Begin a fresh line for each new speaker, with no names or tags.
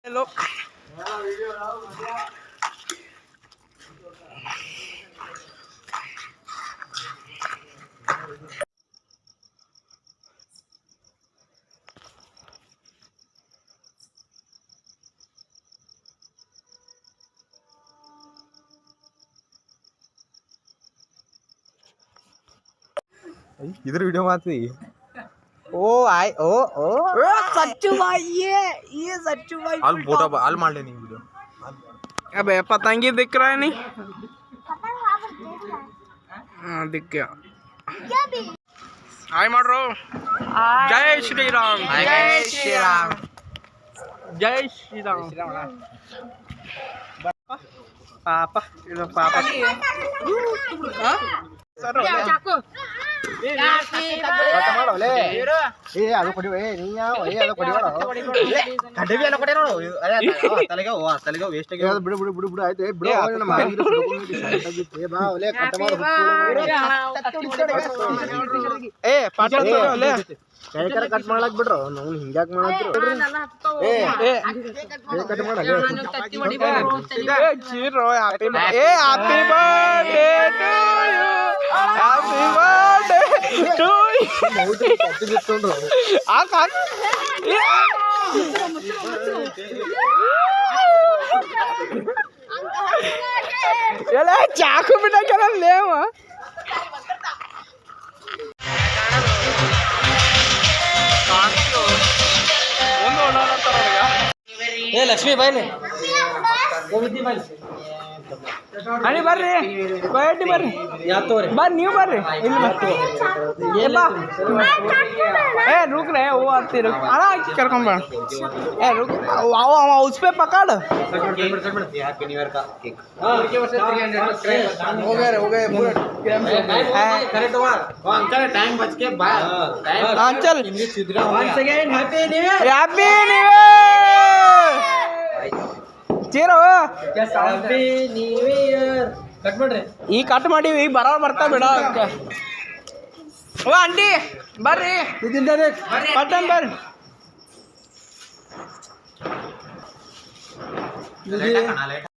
Hello.
इधर video में आती
ओ आय ओ ओ सच्चू भाई ये सच्चू भाई
आल बोटा आल मार लेनी वीडियो।
अबे पतंगी दिख रहा है नहीं। हाँ दिख गया। हाय मारो। जय श्री राम जय श्री राम जय श्री राम पापा ಇದು ಪಾಪ ಸರ್ ಚಾಕು
ಅದು ಕೊಡಿ ನೀ ಯಾವ ಅದು ಕೊಡಿ ಕಡ್ಡಿ ಎಲ್ಲ ಕೊಡಿ ನೋಡು ತಲೆಗೆ ವೇಸ್ಟ್ ಆಗಿ ಬಿಡು ಬಿಡು ಬಿಡು ಬಿಡು ಆಯ್ತು ಬಿಡು ಬಾ ಒಲೆ ಕಟ್ ಮಾಡು
ಏ ಪಾಠ ಒಲೆ
ಕೈಕರ ಕಟ್ ಮಾಡಕ್ ಬಿಡ್ರು ನಾವು ಹಿಂಗ್ಯಾಕ್ ಮಾಡಿದ್ರು ಏ ಕಟ್ ಮಾಡಲ್ಲ
ಚೀರೋ happy happy birthday to you happy birthday to you
ಕಟ್ಟಿ ಬಿಟ್ಕೊಂಡ್ರು
ಆಕ ಎಲ್ಲ ಚಾಕು ಬಿಡಕಲ್ಲ ಲೇವ
ಏ ಲಕ್ಷ್ಮಿ ಬಾಯ್ಲಿ
ಅಣ್ಣ ಬರ್ರಿ ಬಯಟಿ ಬರ್ರಿ ಬರ್ರಿ ನೀವು ಬರ್ರಿ ಇಲ್ಲಿ ಬಾ ए रुक रहे वो आते रुक आना करकम बा ए रुक आओ आओ उस पे पकड़
हैप्पी न्यू ईयर का केक हां हो गए पूरा करेक्ट हुआ अंकल टाइम बच के बाद
अंकल
इंग्लिश सुधरा once again happy new year
happy new year cheerio
happy new year cut ಮಾಡ್ರಿ
ಈ ಕಟ್ ಮಾಡಿವಿ ಈಗ ಬರ್ತಾ ಬಿಡ ಓ ಆಂಟಿ ಬರ್ರಿ ಪಟ್ಟನ್ ಬರ್ರಿ